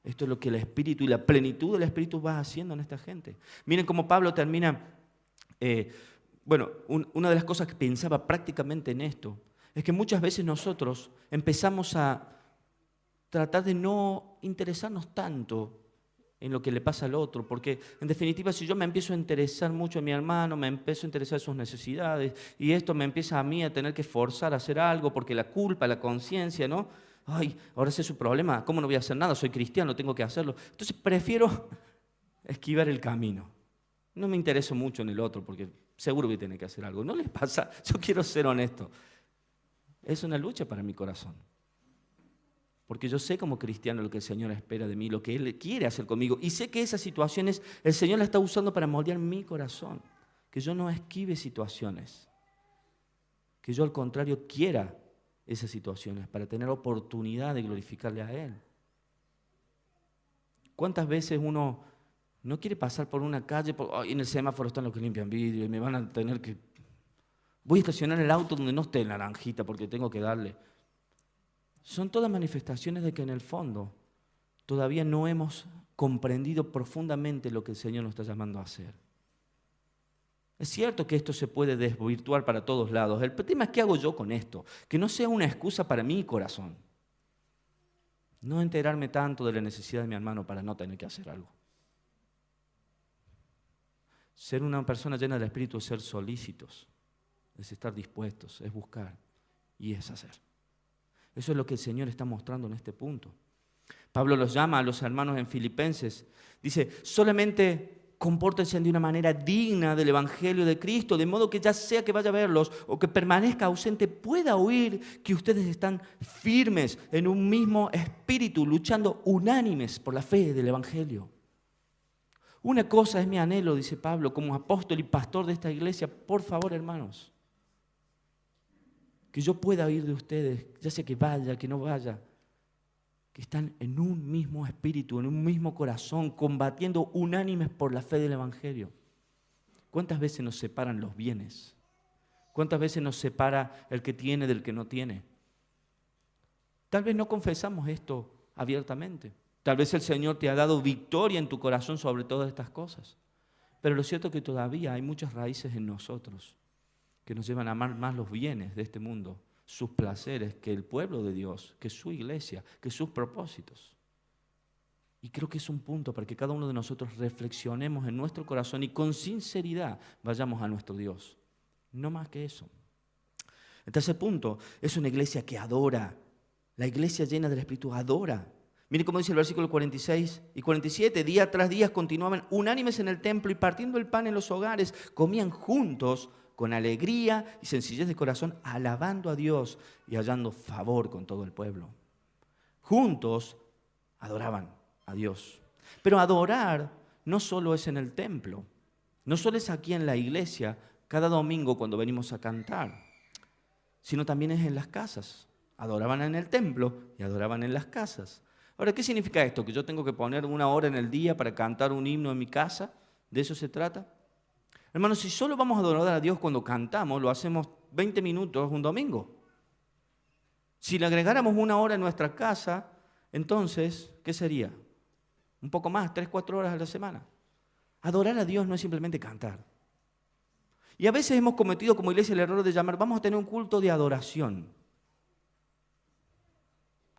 [SPEAKER 1] Esto es lo que el Espíritu y la plenitud del Espíritu va haciendo en esta gente. Miren cómo Pablo termina. Una de las cosas que pensaba prácticamente en esto es que muchas veces nosotros empezamos a tratar de no interesarnos tanto en lo que le pasa al otro, porque en definitiva si yo me empiezo a interesar mucho en mi hermano, me empiezo a interesar en sus necesidades y esto me empieza a mí a tener que forzar a hacer algo porque la culpa, la conciencia, ¿no? Ay, ahora ese es su problema, ¿cómo no voy a hacer nada? Soy cristiano, tengo que hacerlo. Entonces prefiero esquivar el camino. No me intereso mucho en el otro porque seguro que tiene que hacer algo. ¿No les pasa? Yo quiero ser honesto. Es una lucha para mi corazón. Porque yo sé como cristiano lo que el Señor espera de mí, lo que Él quiere hacer conmigo. Y sé que esas situaciones el Señor las está usando para moldear mi corazón. Que yo no esquive situaciones. Que yo al contrario quiera esas situaciones para tener oportunidad de glorificarle a Él. ¿Cuántas veces uno no quiere pasar por una calle? En el semáforo están los que limpian vidrio y me van a tener que... Voy a estacionar el auto donde no esté la naranjita porque tengo que darle... Son todas manifestaciones de que en el fondo todavía no hemos comprendido profundamente lo que el Señor nos está llamando a hacer. Es cierto que esto se puede desvirtuar para todos lados. El tema es qué hago yo con esto. Que no sea una excusa para mi corazón. No enterarme tanto de la necesidad de mi hermano para no tener que hacer algo. Ser una persona llena del Espíritu es ser solícitos, es estar dispuestos, es buscar y es hacer. Eso es lo que el Señor está mostrando en este punto. Pablo los llama a los hermanos en Filipenses. Dice, solamente compórtense de una manera digna del Evangelio de Cristo, de modo que ya sea que vaya a verlos o que permanezca ausente, pueda oír que ustedes están firmes en un mismo espíritu, luchando unánimes por la fe del Evangelio. Una cosa es mi anhelo, dice Pablo, como apóstol y pastor de esta iglesia, por favor, hermanos, que yo pueda oír de ustedes, ya sea que vaya, que no vaya, que están en un mismo espíritu, en un mismo corazón, combatiendo unánimes por la fe del Evangelio. ¿Cuántas veces nos separan los bienes? ¿Cuántas veces nos separa el que tiene del que no tiene? Tal vez no confesamos esto abiertamente. Tal vez el Señor te ha dado victoria en tu corazón sobre todas estas cosas. Pero lo cierto es que todavía hay muchas raíces en nosotros que nos llevan a amar más los bienes de este mundo, sus placeres, que el pueblo de Dios, que su iglesia, que sus propósitos. Y creo que es un punto para que cada uno de nosotros reflexionemos en nuestro corazón y con sinceridad vayamos a nuestro Dios. No más que eso. El tercer punto es una iglesia que adora. La iglesia llena del Espíritu adora. Miren cómo dice el versículo 46 y 47. Día tras día continuaban unánimes en el templo y partiendo el pan en los hogares, comían juntos con alegría y sencillez de corazón, alabando a Dios y hallando favor con todo el pueblo. Juntos adoraban a Dios. Pero adorar no solo es en el templo, no solo es aquí en la iglesia, cada domingo cuando venimos a cantar, sino también es en las casas. Adoraban en el templo y adoraban en las casas. Ahora, ¿qué significa esto? ¿Que yo tengo que poner una hora en el día para cantar un himno en mi casa? ¿De eso se trata? Hermanos, si solo vamos a adorar a Dios cuando cantamos, lo hacemos 20 minutos un domingo. Si le agregáramos una hora en nuestra casa, entonces, ¿qué sería? Un poco más, 3, 4 horas a la semana. Adorar a Dios no es simplemente cantar. Y a veces hemos cometido como iglesia el error de llamar, vamos a tener un culto de adoración.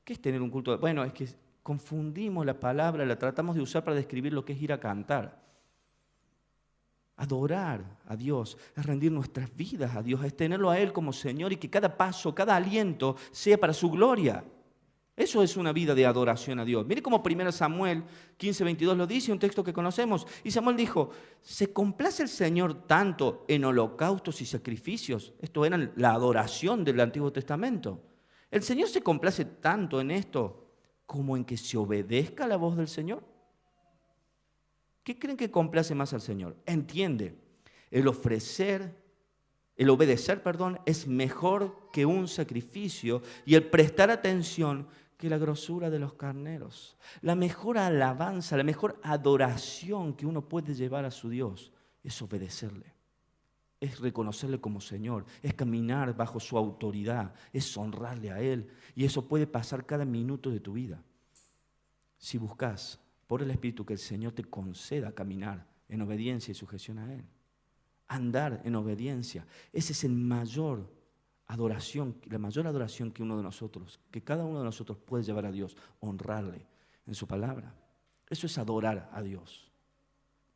[SPEAKER 1] ¿Qué es tener un culto? Bueno, es que confundimos la palabra, la tratamos de usar para describir lo que es ir a cantar. Adorar a Dios es rendir nuestras vidas a Dios, es tenerlo a Él como Señor y que cada paso, cada aliento sea para su gloria. Eso es una vida de adoración a Dios. Mire cómo 1 Samuel 15:22 lo dice, un texto que conocemos. Y Samuel dijo, ¿se complace el Señor tanto en holocaustos y sacrificios? Esto era la adoración del Antiguo Testamento. ¿El Señor se complace tanto en esto como en que se obedezca a la voz del Señor? ¿Qué creen que complace más al Señor? Entiende, el obedecer, es mejor que un sacrificio y el prestar atención que la grosura de los carneros. La mejor alabanza, la mejor adoración que uno puede llevar a su Dios es obedecerle. es reconocerle como Señor, es caminar bajo su autoridad, es honrarle a Él. Y eso puede pasar cada minuto de tu vida. Si buscas por el Espíritu que el Señor te conceda caminar en obediencia y sujeción a Él. Andar en obediencia. Esa es la mayor adoración que uno de nosotros, que cada uno de nosotros puede llevar a Dios, honrarle en su palabra. Eso es adorar a Dios.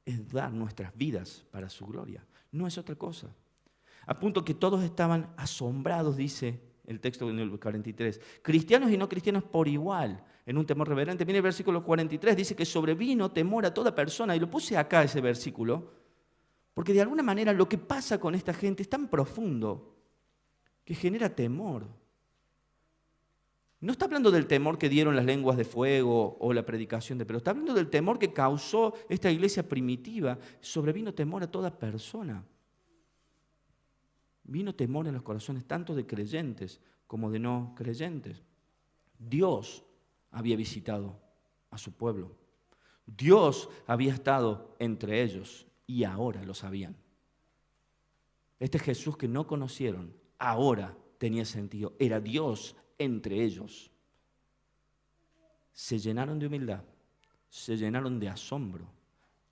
[SPEAKER 1] Es dar nuestras vidas para su gloria. No es otra cosa. A punto que todos estaban asombrados, dice el texto en el 43. Cristianos y no cristianos por igual, en un temor reverente. Mire el versículo 43, dice que sobrevino temor a toda persona. Y lo puse acá ese versículo, porque de alguna manera lo que pasa con esta gente es tan profundo que genera temor. No está hablando del temor que dieron las lenguas de fuego o la predicación de Pedro, está hablando del temor que causó esta iglesia primitiva. Sobrevino temor a toda persona. Vino temor en los corazones tanto de creyentes como de no creyentes. Dios había visitado a su pueblo. Dios había estado entre ellos y ahora lo sabían. Este Jesús que no conocieron, ahora tenía sentido. Era Dios entre ellos. Se llenaron de humildad, se llenaron de asombro,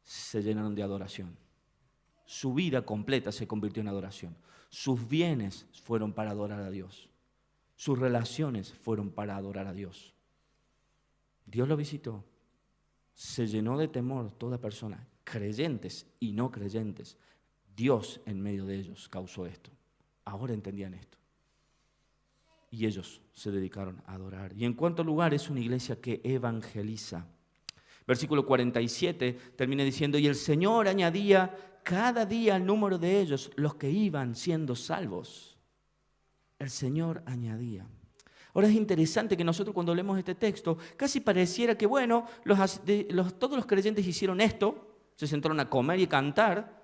[SPEAKER 1] se llenaron de adoración. Su vida completa se convirtió en adoración. Sus bienes fueron para adorar a Dios. Sus relaciones fueron para adorar a Dios. Dios lo visitó. Se llenó de temor toda persona, creyentes y no creyentes. Dios en medio de ellos causó esto. Ahora entendían esto. Y ellos se dedicaron a adorar. Y en cuarto lugar, es una iglesia que evangeliza. Versículo 47 termina diciendo, y el Señor añadía cada día al número de ellos los que iban siendo salvos. El Señor añadía. Ahora es interesante que nosotros cuando leemos este texto, casi pareciera que bueno, todos los creyentes hicieron esto, se sentaron a comer y cantar,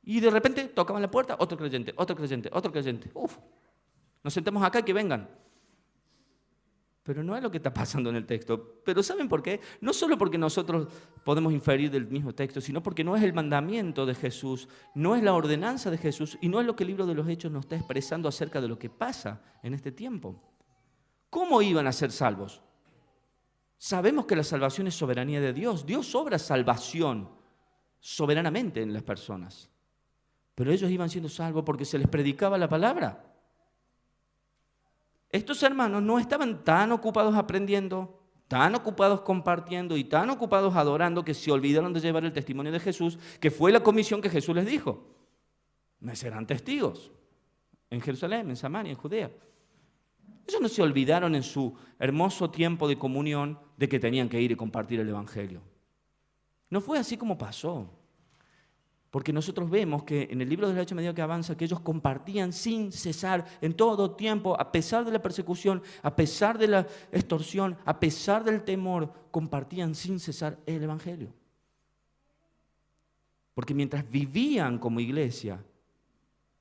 [SPEAKER 1] y de repente tocaban la puerta, otro creyente, otro creyente, otro creyente. Uf, nos sentamos acá y que vengan. Pero no es lo que está pasando en el texto. Pero ¿saben por qué? No solo porque nosotros podemos inferir del mismo texto, sino porque no es el mandamiento de Jesús, no es la ordenanza de Jesús y no es lo que el libro de los Hechos nos está expresando acerca de lo que pasa en este tiempo. ¿Cómo iban a ser salvos? Sabemos que la salvación es soberanía de Dios. Dios obra salvación soberanamente en las personas. Pero ellos iban siendo salvos porque se les predicaba la palabra. Estos hermanos no estaban tan ocupados aprendiendo, tan ocupados compartiendo y tan ocupados adorando que se olvidaron de llevar el testimonio de Jesús, que fue la comisión que Jesús les dijo. Me serán testigos en Jerusalén, en Samaria, en Judea. Ellos no se olvidaron en su hermoso tiempo de comunión de que tenían que ir y compartir el Evangelio. No fue así como pasó. Porque nosotros vemos que en el libro de los Hechos, a medida que avanza, que ellos compartían sin cesar en todo tiempo, a pesar de la persecución, a pesar de la extorsión, a pesar del temor, compartían sin cesar el Evangelio. Porque mientras vivían como iglesia,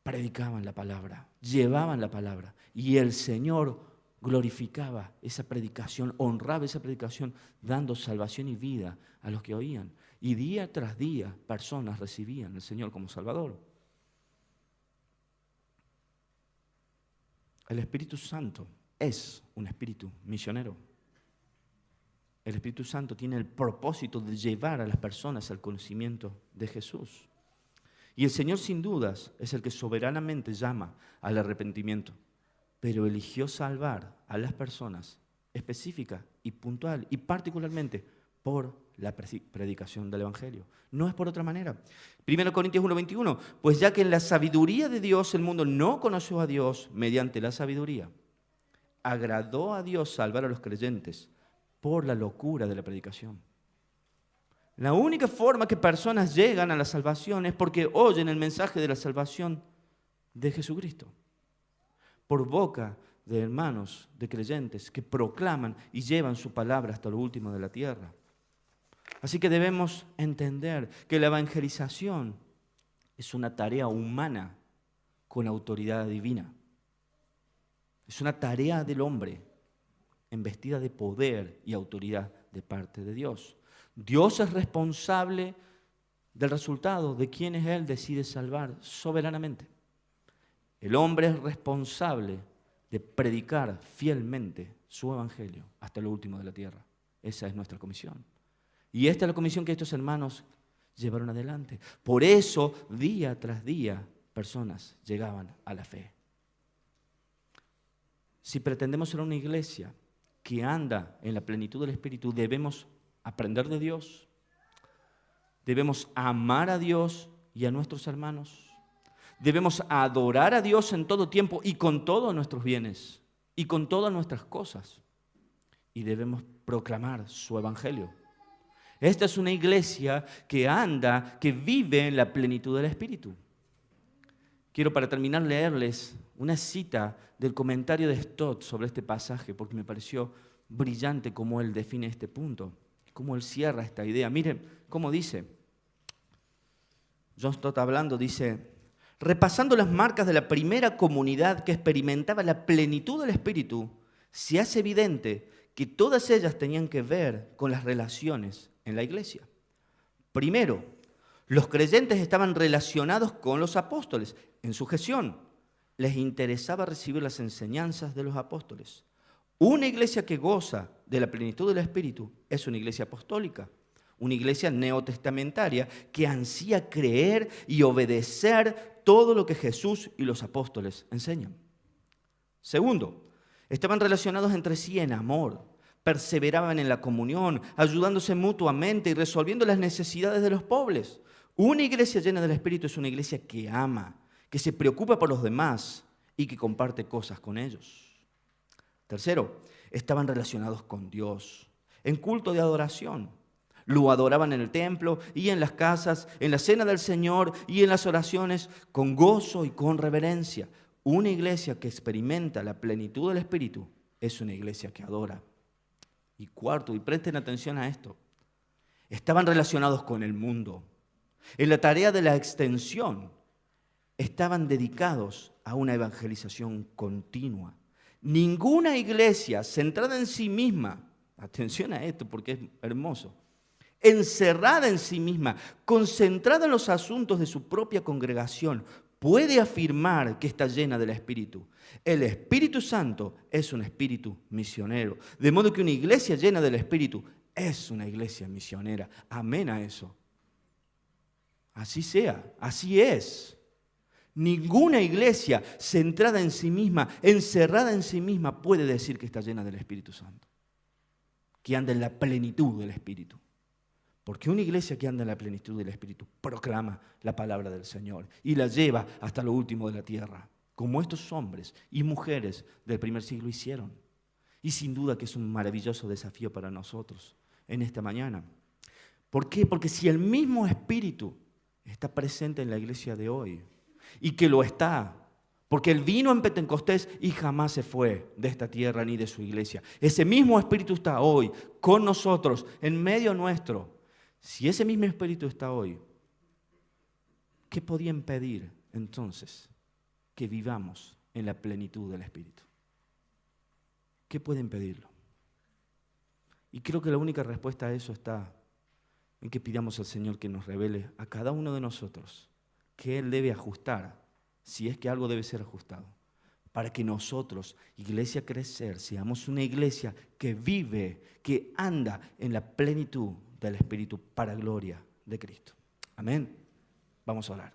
[SPEAKER 1] predicaban la palabra, llevaban la palabra. Y el Señor glorificaba esa predicación, honraba esa predicación, dando salvación y vida a los que oían. Y día tras día personas recibían al Señor como Salvador. El Espíritu Santo es un espíritu misionero. El Espíritu Santo tiene el propósito de llevar a las personas al conocimiento de Jesús. Y el Señor sin dudas es el que soberanamente llama al arrepentimiento, pero eligió salvar a las personas específica y puntual y particularmente por la predicación del Evangelio. No es por otra manera. 1 Corintios 1:21, pues ya que en la sabiduría de Dios el mundo no conoció a Dios mediante la sabiduría, agradó a Dios salvar a los creyentes por la locura de la predicación. La única forma que personas llegan a la salvación es porque oyen el mensaje de la salvación de Jesucristo. Por boca de hermanos, de creyentes que proclaman y llevan su palabra hasta lo último de la tierra. Así que debemos entender que la evangelización es una tarea humana con autoridad divina. Es una tarea del hombre embestida de poder y autoridad de parte de Dios. Dios es responsable del resultado de quienes Él decide salvar soberanamente. El hombre es responsable de predicar fielmente su evangelio hasta lo último de la tierra. Esa es nuestra comisión. Y esta es la comisión que estos hermanos llevaron adelante. Por eso, día tras día, personas llegaban a la fe. Si pretendemos ser una iglesia que anda en la plenitud del Espíritu, debemos aprender de Dios, debemos amar a Dios y a nuestros hermanos, debemos adorar a Dios en todo tiempo y con todos nuestros bienes y con todas nuestras cosas, y debemos proclamar su evangelio. Esta es una iglesia que anda, que vive en la plenitud del Espíritu. Quiero para terminar leerles una cita del comentario de Stott sobre este pasaje, porque me pareció brillante cómo él define este punto, cómo él cierra esta idea. Miren cómo dice, John Stott hablando, dice: repasando las marcas de la primera comunidad que experimentaba la plenitud del Espíritu, se hace evidente que todas ellas tenían que ver con las relaciones en la iglesia. Primero, los creyentes estaban relacionados con los apóstoles en sujeción. Les interesaba recibir las enseñanzas de los apóstoles. Una iglesia que goza de la plenitud del Espíritu es una iglesia apostólica, una iglesia neotestamentaria que ansía creer y obedecer todo lo que Jesús y los apóstoles enseñan. Segundo, estaban relacionados entre sí en amor, perseveraban en la comunión, ayudándose mutuamente y resolviendo las necesidades de los pobres. Una iglesia llena del Espíritu es una iglesia que ama, que se preocupa por los demás y que comparte cosas con ellos. Tercero, estaban relacionados con Dios, en culto de adoración. Lo adoraban en el templo y en las casas, en la cena del Señor y en las oraciones, con gozo y con reverencia. Una iglesia que experimenta la plenitud del Espíritu es una iglesia que adora. Y cuarto, y presten atención a esto, estaban relacionados con el mundo. En la tarea de la extensión, estaban dedicados a una evangelización continua. Ninguna iglesia centrada en sí misma, atención a esto porque es hermoso, encerrada en sí misma, concentrada en los asuntos de su propia congregación, puede afirmar que está llena del Espíritu. El Espíritu Santo es un espíritu misionero, de modo que una iglesia llena del Espíritu es una iglesia misionera. Amén a eso. Así sea, así es. Ninguna iglesia centrada en sí misma, encerrada en sí misma, puede decir que está llena del Espíritu Santo, que anda en la plenitud del Espíritu. Porque una iglesia que anda en la plenitud del Espíritu proclama la palabra del Señor y la lleva hasta lo último de la tierra, como estos hombres y mujeres del primer siglo hicieron. Y sin duda que es un maravilloso desafío para nosotros en esta mañana. ¿Por qué? Porque si el mismo Espíritu está presente en la iglesia de hoy, y que lo está, porque Él vino en Pentecostés y jamás se fue de esta tierra ni de su iglesia. Ese mismo Espíritu está hoy con nosotros, en medio nuestro. Si ese mismo Espíritu está hoy, ¿qué podía impedir entonces que vivamos en la plenitud del Espíritu? ¿Qué puede impedirlo? Y creo que la única respuesta a eso está en que pidamos al Señor que nos revele a cada uno de nosotros que Él debe ajustar, si es que algo debe ser ajustado, para que nosotros, iglesia crecer, seamos una iglesia que vive, que anda en la plenitud del Espíritu para gloria de Cristo. Amén. Vamos a orar.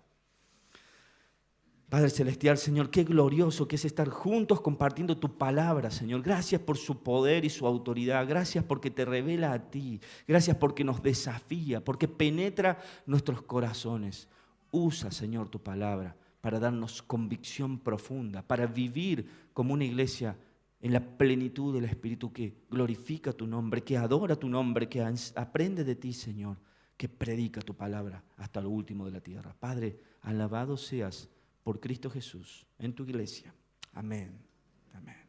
[SPEAKER 1] Padre Celestial, Señor, qué glorioso que es estar juntos compartiendo tu palabra, Señor. Gracias por su poder y su autoridad. Gracias porque te revela a ti. Gracias porque nos desafía, porque penetra nuestros corazones. Usa, Señor, tu palabra para darnos convicción profunda, para vivir como una iglesia en la plenitud del Espíritu que glorifica tu nombre, que adora tu nombre, que aprende de ti, Señor, que predica tu palabra hasta lo último de la tierra. Padre, alabado seas por Cristo Jesús en tu iglesia. Amén. Amén.